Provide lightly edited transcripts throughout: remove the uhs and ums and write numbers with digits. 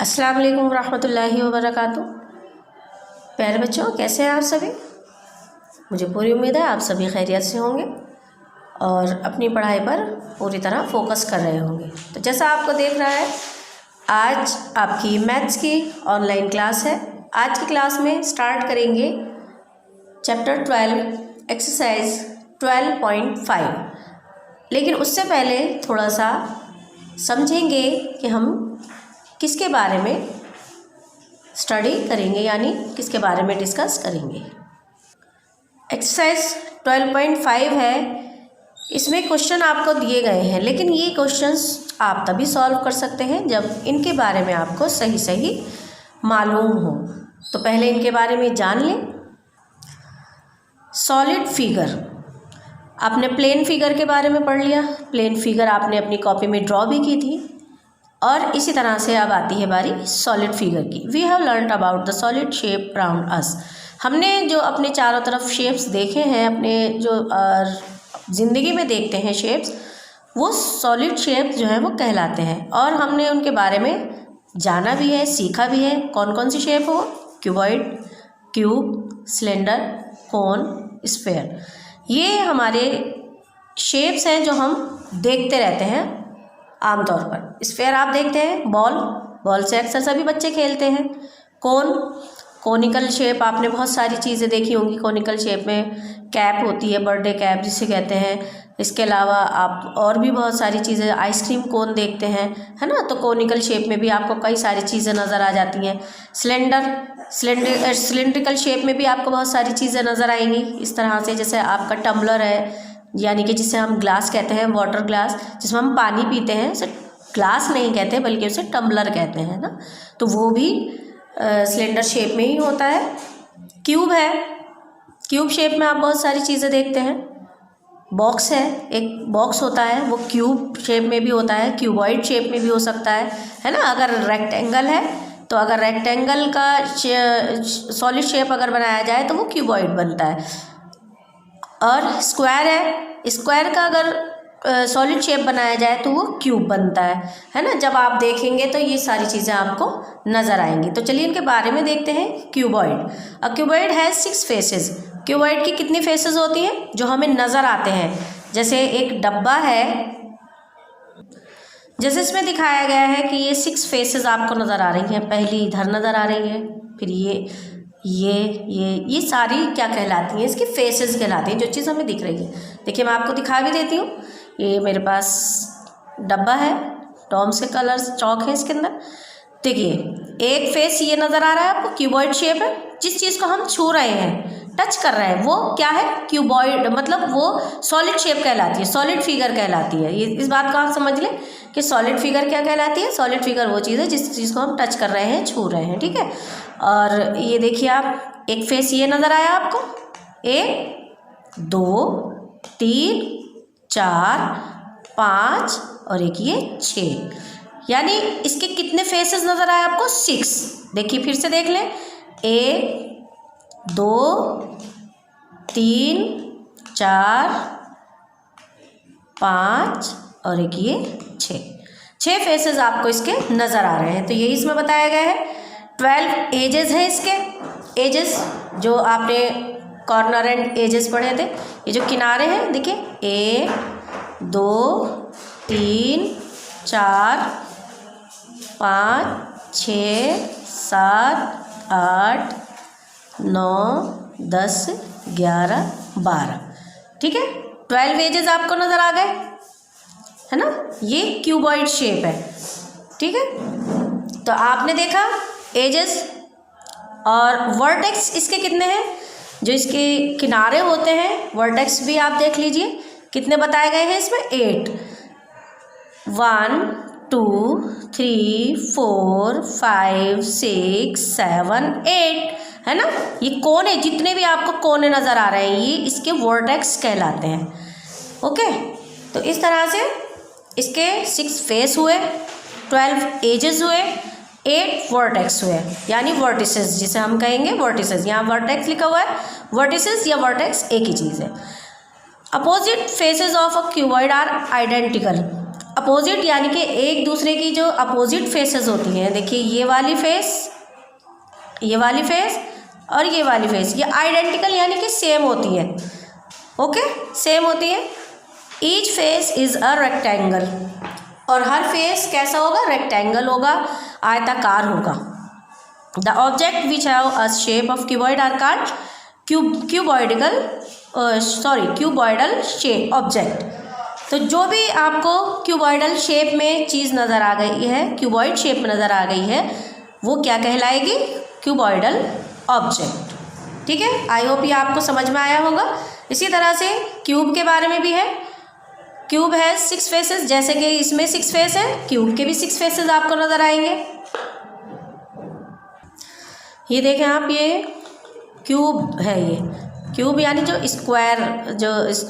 अस्सलाम वालेकुम रहमतुल्लाहि व बरकातुहू। प्यारे बच्चों, कैसे हैं आप सभी? मुझे पूरी उम्मीद है आप सभी खैरियत से होंगे और अपनी पढ़ाई पर पूरी तरह फोकस कर रहे होंगे। तो जैसा आपको देख रहा है, आज आपकी मैथ्स की ऑनलाइन क्लास है। आज की क्लास में स्टार्ट करेंगे चैप्टर 12 एक्सरसाइज 12.5। लेकिन उससे पहले थोड़ा सा समझेंगे कि हम किसके बारे में स्टडी करेंगे, यानी किसके बारे में डिस्कस करेंगे। एक्सरसाइज 12.5 है। इसमें क्वेश्चन आपको दिए गए हैं, लेकिन ये क्वेश्चंस आप तभी सॉल्व कर सकते हैं जब इनके बारे में आपको सही सही मालूम हो। तो पहले इनके बारे में जान लें। सॉलिड फिगर, आपने प्लेन फिगर के बारे में पढ़ लिया। प्लेन फिगर आपने अपनी कॉपी में ड्रॉ भी की थी। और इसी तरह से अब आती है बारी सॉलिड फिगर की। We have learned about the solid shape around us. हमने जो अपने चारों तरफ शेप्स देखे हैं, अपने जो ज़िंदगी में देखते हैं शेप्स, वो सॉलिड शेप जो है वो कहलाते हैं। और हमने उनके बारे में जाना भी है, सीखा भी है। कौन कौन सी शेप हो? क्यूबॉइड, क्यूब, सिलेंडर, कोन, स्फेयर। ये हमारे शेप्स हैं जो हम देखते रहते हैं आमतौर पर। स्फेयर आप देखते हैं, बॉल से अक्सर सभी बच्चे खेलते हैं। कोनिकल शेप आपने बहुत सारी चीज़ें देखी होंगी। कोनिकल शेप में कैप होती है, बर्थडे कैप जिसे कहते हैं। इसके अलावा आप और भी बहुत सारी चीज़ें, आइसक्रीम कोन देखते हैं, है ना। तो कोनिकल शेप में भी आपको कई सारी चीज़ें नज़र आ जाती हैं। सिलेंड्रिकल शेप में भी आपको बहुत सारी चीज़ें नज़र आएंगी। इस तरह से जैसे आपका टम्बलर है, यानी कि जिसे हम ग्लास कहते हैं, वाटर ग्लास, जिसमें हम पानी पीते हैं, उसे ग्लास नहीं कहते बल्कि उसे टम्बलर कहते हैं ना। तो वो भी सिलेंडर शेप में ही होता है। क्यूब है, क्यूब शेप में आप बहुत सारी चीज़ें देखते हैं। बॉक्स है, एक बॉक्स होता है, वो क्यूब शेप में भी होता है, क्यूबॉइड शेप में भी हो सकता है ना। अगर रेक्टेंगल है तो अगर रेक्टेंगल का सॉलिड शेप अगर बनाया जाए तो वो क्यूबॉइड बनता है। और स्क्वायर है, स्क्वायर का अगर सॉलिड शेप बनाया जाए तो वो क्यूब बनता है ना। जब आप देखेंगे तो ये सारी चीज़ें आपको नज़र आएंगी। तो चलिए इनके बारे में देखते हैं। Cuboid, a cuboid has 6 faces. Cuboid की कितनी फेसेस होती हैं जो हमें नज़र आते हैं? जैसे एक डब्बा है, जैसे इसमें दिखाया गया है कि ये 6 फेसेस आपको नज़र आ रही हैं। पहली इधर नज़र आ रही है, फिर ये सारी क्या कहलाती हैं? इसकी फेसेस कहलाती हैं, जो चीज़ हमें दिख रही है। देखिए मैं आपको दिखा भी देती हूँ। ये मेरे पास डब्बा है, डॉम्स के कलर्स चौक है इसके अंदर। देखिए एक फेस ये नज़र आ रहा है आपको, क्यूबॉइड शेप है। जिस चीज़ को हम छू रहे हैं, टच कर रहे हैं, वो क्या है? क्यूबॉइड, मतलब वो सॉलिड शेप कहलाती है, सॉलिड फिगर कहलाती है। ये इस बात को आप समझ लें कि सॉलिड फिगर क्या कहलाती है। सॉलिड फिगर वो चीज़ है जिस चीज़ को हम टच कर रहे हैं, छू रहे हैं, ठीक है। और ये देखिए आप, एक फेस ये नज़र आया आपको, 1 2 3 4 5 और एक ये 6, यानी इसके कितने फेसेस नज़र आए आपको? 6। देखिए फिर से देख लें, 1 2 3 4 5 और एक ये 6 फेसेस आपको इसके नज़र आ रहे हैं। तो यही इसमें बताया गया है। 12 एजेस हैं इसके। एजेस जो आपने कॉर्नर एंड एजेस पढ़े थे, ये जो किनारे हैं, देखिए 1 2 3 4 5 6 7 8 9 10 11 12, ठीक है। 12 एजेस आपको नज़र आ गए, है ना। ये क्यूबॉइड शेप है, ठीक है। तो आपने देखा एजेस। और वर्टेक्स इसके कितने हैं? जो इसके किनारे होते हैं, वर्टेक्स भी आप देख लीजिए कितने बताए गए हैं इसमें। 8 1 2 3 4 5 6 7 8, है ना। ये कोने, जितने भी आपको कोने नज़र आ रहे हैं, ये इसके वर्टेक्स कहलाते हैं। ओके, तो इस तरह से इसके 6 फेस हुए, 12 एजेस हुए, 8 वर्टेक्स हुए, यानी वर्टिसेस जिसे हम कहेंगे वर्टिसेस। यहाँ वर्टेक्स लिखा हुआ है, वर्टिसेस या वर्टेक्स एक ही चीज़ है। Opposite faces of a cuboid are identical. Opposite यानी कि एक दूसरे की जो अपोजिट फेसेस होती हैं, देखिए ये वाली फेस और ये वाली फेस, ये आइडेंटिकल यानी कि सेम होती है। ओके, सेम होती है। Each face is a rectangle, और हर फेस कैसा होगा? रेक्टेंगल होगा, आयताकार होगा। The object which have a shape of cuboid are called cuboidal shape object. तो जो भी आपको क्यूबॉइडल शेप में चीज़ नज़र आ गई है, क्यूबॉइड शेप में नज़र आ गई है, वो क्या कहलाएगी? Cuboidal object. ठीक है, आई होप ये आपको समझ में आया होगा। इसी तरह से क्यूब के बारे में भी है। क्यूब है 6 फेसेस, जैसे कि इसमें 6 फेस है, क्यूब के भी 6 फेसेस आपको नज़र आएंगे। ये देखें आप, ये क्यूब है। ये क्यूब यानी जो स्क्वायर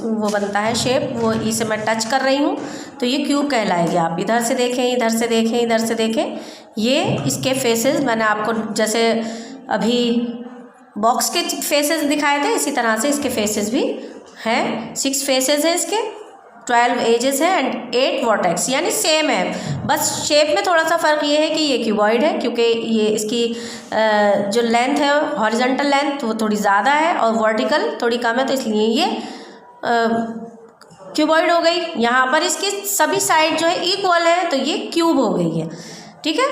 वो बनता है शेप, वो इसे मैं टच कर रही हूँ तो ये क्यूब कहलाएगी। आप इधर से देखें, इधर से देखें, इधर से देखें, ये इसके फेसेस मैंने आपको जैसे अभी बॉक्स के फेसेस दिखाए थे, इसी तरह से इसके फेसेस भी हैं। 6 फेसेस हैं इसके, 12 एजेस हैं एंड 8 वर्टेक्स, यानी सेम है, बस शेप में थोड़ा सा फ़र्क ये है कि ये क्यूबॉइड है, क्योंकि ये इसकी जो लेंथ है, हॉरिजॉन्टल लेंथ, वो थोड़ी ज़्यादा है और वर्टिकल थोड़ी कम है, तो इसलिए ये क्यूबॉइड हो गई। यहाँ पर इसकी सभी साइड जो है इक्वल है, तो ये क्यूब हो गई है। ठीक है।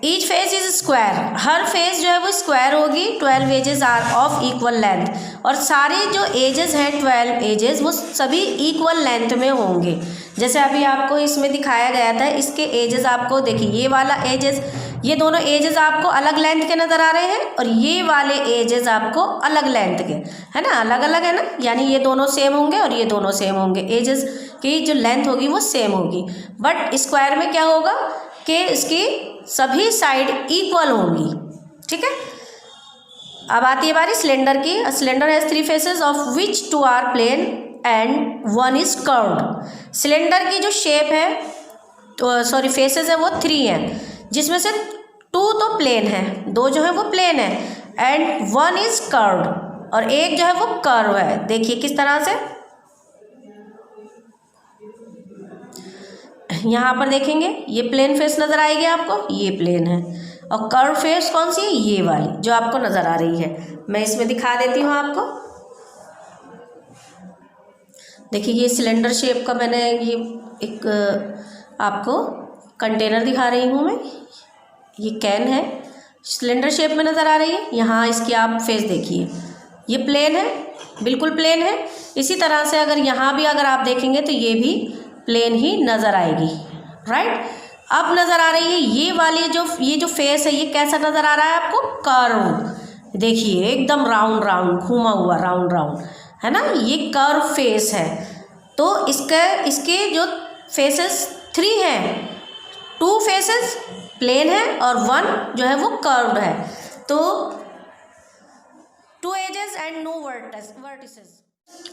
ईच फेस इज स्क्वायर, हर फेस जो है वो स्क्वायर होगी। 12 edges are of equal length, और सारे जो एजेस हैं 12 एजेस वो सभी इक्वल लेंथ में होंगे। जैसे अभी आपको इसमें दिखाया गया था, इसके एजेस आपको देखिए, ये वाला एजेस, ये दोनों एजेस आपको अलग लेंथ के नज़र आ रहे हैं, और ये वाले एजेस आपको अलग लेंथ के, है ना, अलग अलग है ना, यानी ये दोनों सेम होंगे और ये दोनों सेम होंगे। एजेस की जो लेंथ होगी वो सेम होगी, बट स्क्वायर में क्या होगा कि इसकी सभी साइड इक्वल होंगी। ठीक है। अब आती है बारी सिलेंडर की। Cylinder has 3 faces of which 2 are plane and 1 is curved. Cylinder की जो शेप है, तो सॉरी फेसेस है, वो 3 हैं, जिसमें से 2 तो प्लेन है, 2 जो है वो प्लेन है, एंड 1 इज कर्व्ड, और एक जो है वो कर्व है। देखिए किस तरह से, यहाँ पर देखेंगे ये प्लेन फेस नज़र आएगी आपको, ये प्लेन है, और कर्व फेस कौन सी है? ये वाली जो आपको नज़र आ रही है। मैं इसमें दिखा देती हूँ आपको। देखिए ये सिलेंडर शेप का मैंने ये एक आपको कंटेनर दिखा रही हूँ मैं, ये कैन है, सिलेंडर शेप में नज़र आ रही है। यहाँ इसकी आप फेस देखिए, ये प्लेन है, बिल्कुल प्लेन है। इसी तरह से अगर यहाँ भी अगर आप देखेंगे तो ये भी प्लेन ही नज़र आएगी, राइट। अब नज़र आ रही है ये वाली ये जो फेस है, ये कैसा नज़र आ रहा है आपको? कर्व। देखिए एकदम राउंड राउंड घूमा हुआ, राउंड राउंड, है ना, ये कर्व फेस है। तो इसके जो फेसेस 3 हैं, 2 फेसेस प्लेन है और 1 जो है वो कर्व्ड है। तो 2 एजेस एंड नो वर्टिसेस,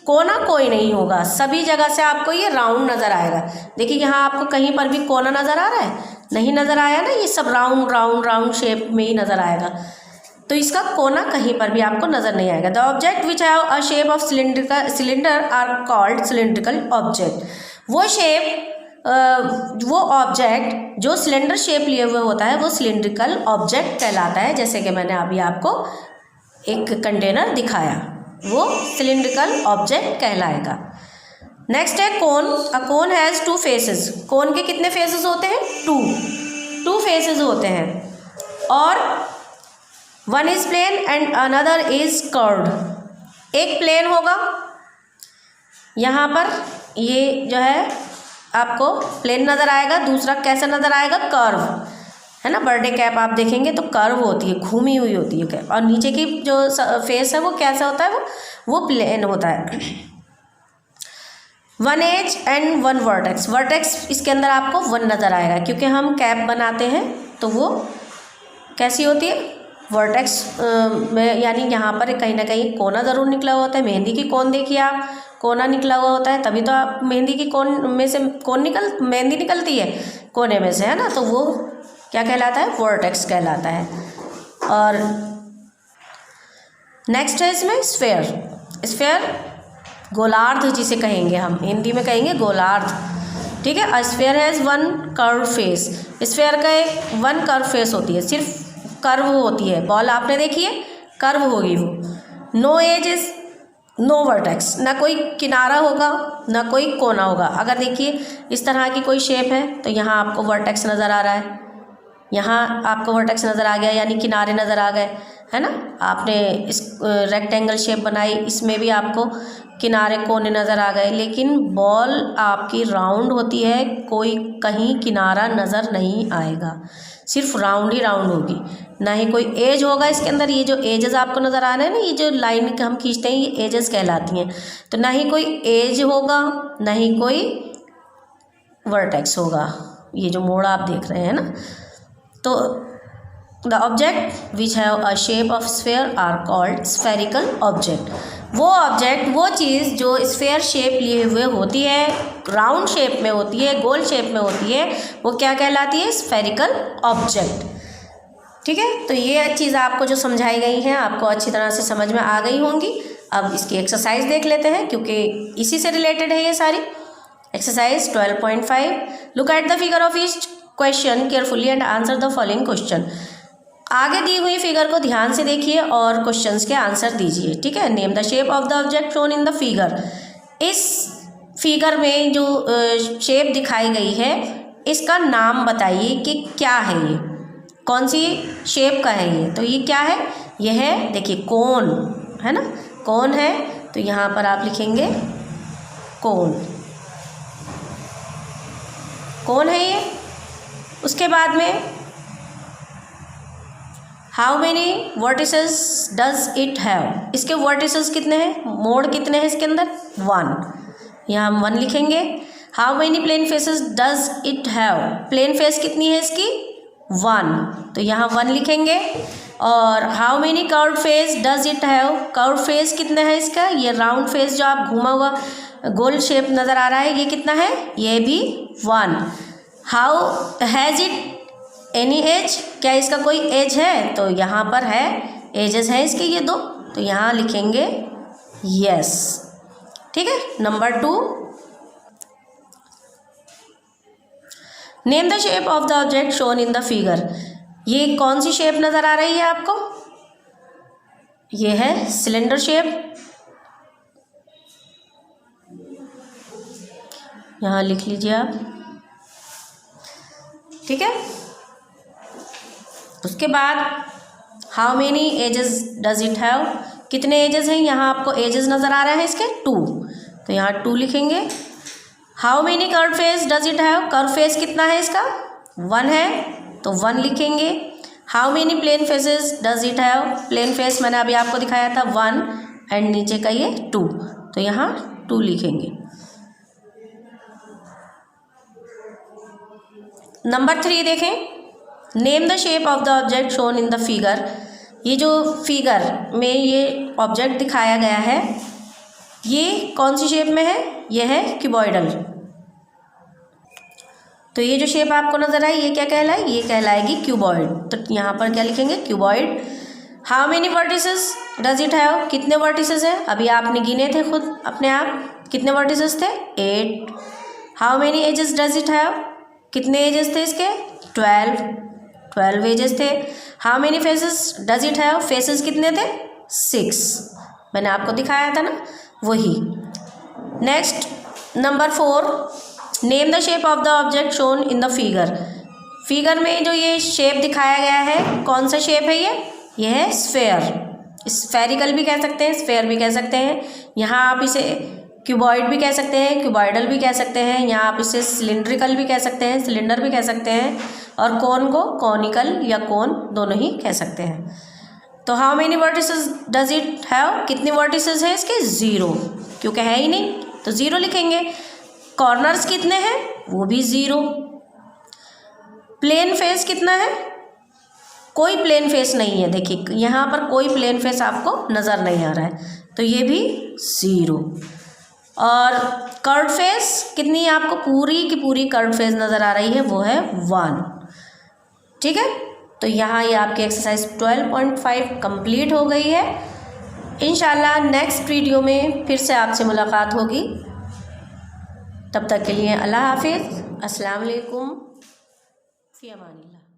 कोना कोई नहीं होगा, सभी जगह से आपको ये राउंड नज़र आएगा। देखिए यहाँ आपको कहीं पर भी कोना नज़र आ रहा है? नहीं नज़र आया ना, ये सब राउंड राउंड राउंड शेप में ही नज़र आएगा, तो इसका कोना कहीं पर भी आपको नज़र नहीं आएगा। The object which have a shape of cylinder are called cylindrical object. वो शेप वो ऑब्जेक्ट जो सिलेंडर शेप लिए हुए होता है वो सिलेंड्रिकल ऑब्जेक्ट कहलाता है। जैसे कि मैंने अभी आपको एक कंटेनर दिखाया, वो सिलेंड्रिकल ऑब्जेक्ट कहलाएगा। नेक्स्ट है कोन। अ कोन हैज़ 2 फेसेस। कोन के कितने फेसेस होते हैं? 2 फेसेस होते हैं, और 1 is plane and another is curved. एक प्लेन होगा, यहाँ पर ये जो है आपको प्लेन नज़र आएगा, दूसरा कैसा नज़र आएगा? कर्व, है ना। बर्थडे कैप आप देखेंगे तो कर्व होती है, घूमी हुई होती है कैप, और नीचे की जो फेस है वो कैसा होता है? वो प्लेन होता है। 1 एज एंड 1 वर्टेक्स। वर्टेक्स इसके अंदर आपको 1 नज़र आएगा, क्योंकि हम कैप बनाते हैं तो वो कैसी होती है? वर्टेक्स में, यानी यहाँ पर कहीं ना कहीं कोना ज़रूर निकला हुआ होता है। मेहंदी की कोन देखिए आप, कोना निकला हुआ होता है, तभी तो आप मेहंदी की कोन में से मेहंदी निकलती है कोने में से, है ना, तो वो क्या कहलाता है? वर्टेक्स कहलाता है। और नेक्स्ट है इसमें स्फेयर। स्फेयर गोलार्ध जिसे कहेंगे, हम हिंदी में कहेंगे गोलार्ध। ठीक है। A sphere has one curve face, sphere का एक वन कर्व फेस होती है, सिर्फ कर्व होती है। बॉल आपने देखी है, कर्व होगी वो। नो एजेस, नो वर्टेक्स, ना कोई किनारा होगा ना कोई कोना होगा। अगर देखिए इस तरह की कोई शेप है तो यहाँ आपको वर्टेक्स नज़र आ रहा है, यहाँ आपको वर्टेक्स नज़र आ गया, यानी किनारे नज़र आ गए, है ना। आपने इस रेक्टेंगल शेप बनाई, इसमें भी आपको किनारे कोने नज़र आ गए। लेकिन बॉल आपकी राउंड होती है, कोई कहीं किनारा नज़र नहीं आएगा, सिर्फ राउंड ही राउंड होगी, ना ही कोई एज होगा इसके अंदर। ये जो एजेस आपको नज़र आ रहे हैं ना, ये जो लाइन हम खींचते हैं, ये एजेस कहलाती हैं। तो ना ही कोई एज होगा ना ही कोई वर्टेक्स होगा, ये जो मोड़ आप देख रहे हैं ना। तो the object which have a shape of sphere are called spherical object. वो ऑब्जेक्ट, वो चीज़ जो स्फेयर शेप लिए हुए होती है, राउंड शेप में होती है, गोल शेप में होती है, वो क्या कहलाती है? Spherical object. ठीक है, तो ये चीज़ आपको जो समझाई गई हैं आपको अच्छी तरह से समझ में आ गई होंगी। अब इसकी एक्सरसाइज देख लेते हैं, क्योंकि इसी से रिलेटेड है ये सारी। Exercise 12.5, look at the figure of each question carefully and answer the following question. आगे दी हुई फिगर को ध्यान से देखिए और क्वेश्चंस के आंसर दीजिए। ठीक है, name the shape of the object shown in the figure. इस फिगर में जो शेप दिखाई गई है, इसका नाम बताइए कि क्या है, ये कौन सी शेप का है ये। तो ये क्या है? ये है, देखिए कोन है ना, कोन है। तो यहाँ पर आप लिखेंगे कोन, कोन है ये। उसके बाद में how many vertices does it have, इसके वर्टिसेस कितने हैं, मोड़ कितने हैं इसके अंदर? 1, यहाँ हम 1 लिखेंगे। How many plane faces does it have, plane face कितनी है इसकी? 1, तो यहाँ 1 लिखेंगे। और how many curve face does it have, curve face कितना है इसका? ये राउंड फेस जो आप घुमा हुआ गोल शेप नज़र आ रहा है, ये कितना है? ये भी 1। How has it any as, क्या इसका कोई एज है? तो यहाँ पर है, एजेस हैं इसके ये 2, तो यहाँ लिखेंगे यस। ठीक है, number 2, name the shape of the object shown in the figure. ये कौन सी शेप नज़र आ रही है आपको? ये है सिलेंडर शेप, यहाँ लिख लीजिए आप। ठीक है, उसके बाद how many edges does it have, कितने एजेस हैं? यहाँ आपको एजेस नज़र आ रहे हैं इसके 2, तो यहाँ 2 लिखेंगे। How many curve face does it have, curve face कितना है इसका? 1 है, तो 1 लिखेंगे। How many plane faces does it have, plane face मैंने अभी आपको दिखाया था 1, एंड नीचे का ये 2, तो यहाँ 2 लिखेंगे। नंबर 3 देखें, name the shape of the object shown in the figure. ये जो फिगर में ये ऑब्जेक्ट दिखाया गया है, ये कौन सी शेप में है? ये है क्यूबॉइडल। तो ये जो शेप आपको नजर आई, ये क्या कहलाए? ये कहलाएगी क्यूबॉइड। तो यहाँ पर क्या लिखेंगे? Cuboid. How many vertices does it have, कितने वर्टिसेस है? अभी आपने गिने थे खुद अपने आप, कितने वर्टिसेस थे? 8। How many edges does it have, कितने एजेस थे इसके? 12 एजेस थे। How many faces does it have, faces कितने थे? 6, मैंने आपको दिखाया था ना, वही। Next number 4, name the shape of the object shown in the figure. Figure में जो ये शेप दिखाया गया है, कौन सा शेप है ये? ये है स्फेयर। स्फेरिकल भी कह सकते हैं, स्फेयर भी कह सकते हैं। यहाँ आप इसे क्यूबॉइड भी कह सकते हैं, क्यूबॉइडल भी कह सकते हैं। यहाँ आप इसे सिलिंड्रिकल भी कह सकते हैं, सिलेंडर भी कह सकते हैं। और कोन को कॉनिकल या कोन दोनों ही कह सकते हैं। तो how many vertices does it have, कितने वर्टिसेस है इसके? 0, क्योंकि है ही नहीं, तो 0 लिखेंगे। कॉर्नर्स कितने हैं? वो भी 0। प्लेन फेस कितना है? कोई प्लेन फेस नहीं है, देखिए यहाँ पर कोई प्लेन फेस आपको नज़र नहीं आ रहा है, तो ये भी 0। और कर्व फेस कितनी आपको पूरी की पूरी कर्व फेस नज़र आ रही है, वो है 1। ठीक है, तो यहाँ ये आपकी एक्सरसाइज 12.5 कंप्लीट हो गई है। इंशाल्लाह नेक्स्ट वीडियो में फिर से आपसे मुलाकात होगी। तब तक के लिए अल्लाह हाफिज़, अस्सलाम वालेकुम, फ़ी अमानिल्लाह।